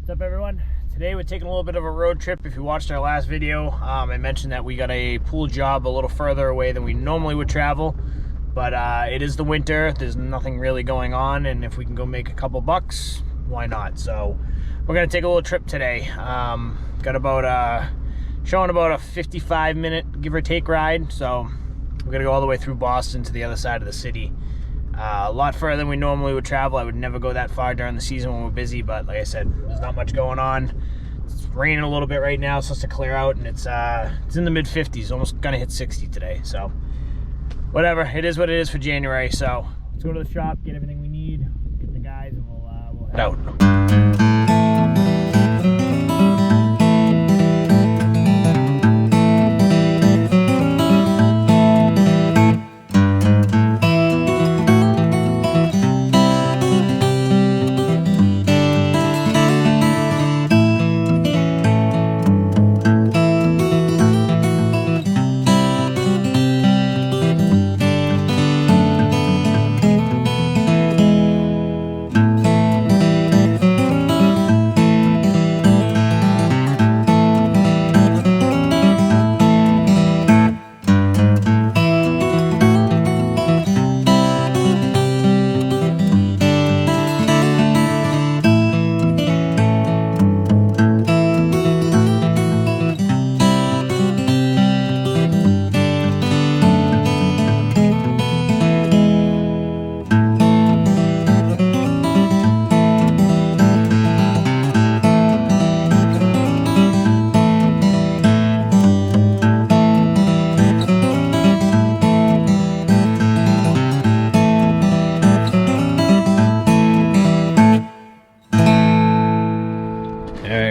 What's up, everyone? Today we're taking a little bit of a road trip. If you watched our last video, I mentioned that we got a pool job a little further away than we normally would travel, but it is the winter. There's nothing really going on, and if we can go make a couple bucks, why not? So we're gonna take a little trip today. Got about showing about a 55-minute give or take ride, so we're gonna go all the way through Boston to the other side of the city. A lot further than we normally would travel. I would never go that far during the season when we're busy, but like I said, there's not much going on. It's raining a little bit right now. It's supposed to clear out, and it's in the mid 50s, almost gonna hit 60 today. So whatever, it is what it is for January. So let's go to the shop, get everything we need, get the guys, and we'll head out.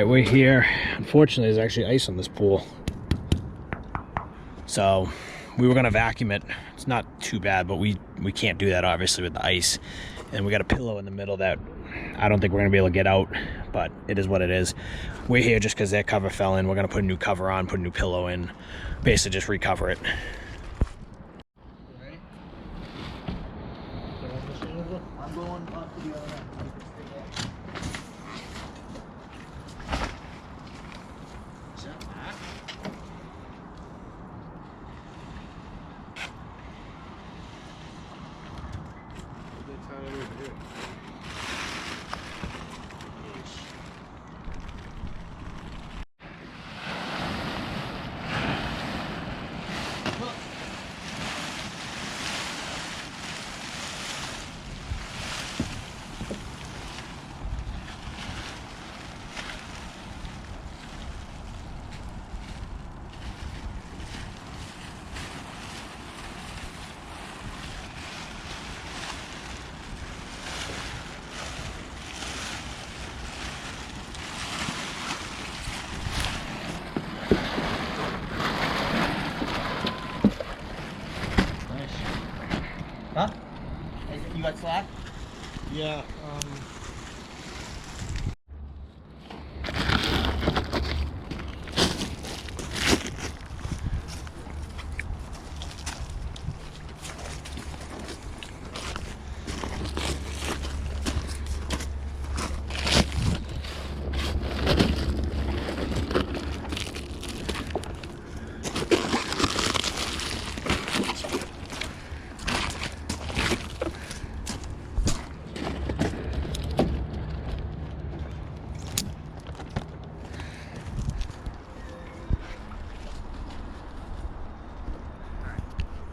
We're here. Unfortunately, there's actually ice on this pool, so we were gonna vacuum it. It's not too bad, but we can't do that obviously with the ice, and we got a pillow in the middle that I don't think we're gonna be able to get out, but it is what it is. We're here just because their cover fell in. We're gonna put a new cover on, put a new pillow in, basically just recover it. I'm going up to the other end. Huh? You got slack? Yeah.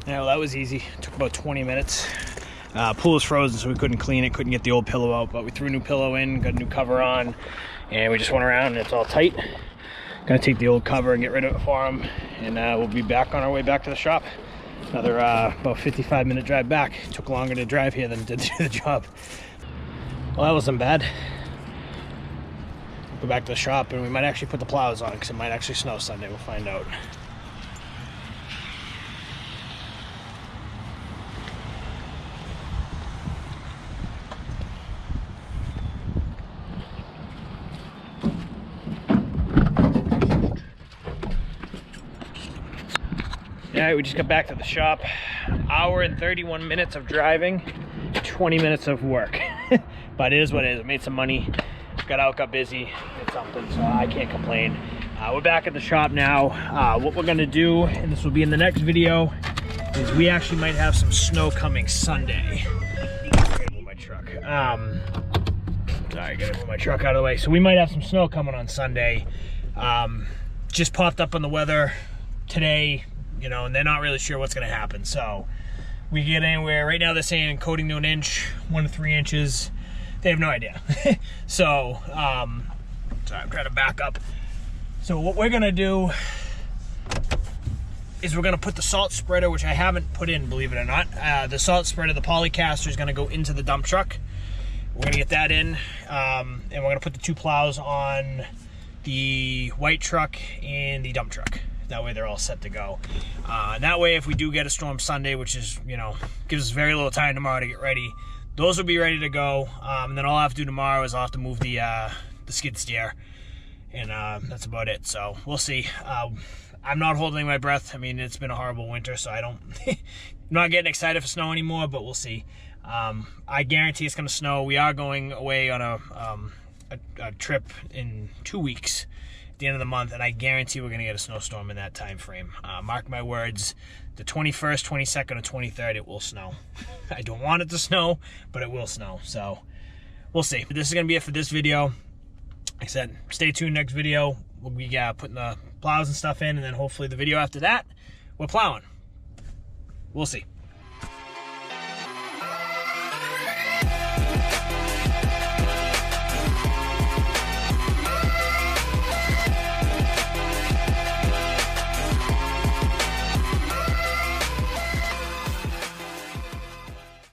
Yeah, well, that was easy. It took about 20 minutes. Pool was frozen, so we couldn't clean it, couldn't get the old pillow out, but we threw a new pillow in, got a new cover on, and we just went around and it's all tight. Gonna take the old cover and get rid of it for them, and we'll be back on our way back to the shop. Another about 55-minute drive back. It took longer to drive here than to do the job. Well, that wasn't bad. Go back to the shop, and we might actually put the plows on because it might actually snow Sunday. We'll find out. Yeah, we just got back to the shop. Hour and 31 minutes of driving, 20 minutes of work. But it is what it is. I made some money. got out, got busy, did something, so I can't complain. We're back at the shop now. What we're gonna do, and this will be in the next video, is we actually might have some snow coming Sunday. Gotta move my truck. Sorry, gotta move my truck out of the way. So we might have some snow coming on Sunday. Just popped up on the weather today, you know, and they're not really sure what's gonna happen. So we get anywhere, right now they're saying coating to an inch, 1 to 3 inches. They have no idea. So, sorry, I'm trying to back up. So what we're gonna do is we're gonna put the salt spreader, which I haven't put in, believe it or not. The salt spreader, the polycaster, is gonna go into the dump truck. We're gonna get that in, and we're gonna put the 2 plows on the white truck and the dump truck. That way they're all set to go. And that way, if we do get a storm Sunday, which is, you know, gives us very little time tomorrow to get ready, those will be ready to go. And then all I have to do tomorrow is I'll have to move the skid steer, and that's about it. So we'll see. I'm not holding my breath. I mean, it's been a horrible winter, so I don't, I'm not getting excited for snow anymore, but we'll see. I guarantee it's gonna snow. We are going away on a trip in 2 weeks at the end of the month, and I guarantee we're gonna get a snowstorm in that time frame. Mark my words, the 21st, 22nd, or 23rd, it will snow. I don't want it to snow, but it will snow, so we'll see. But this is gonna be it for this video. Like I said, stay tuned. Next video, we'll be putting the plows and stuff in, and then hopefully the video after that, we're plowing. We'll see.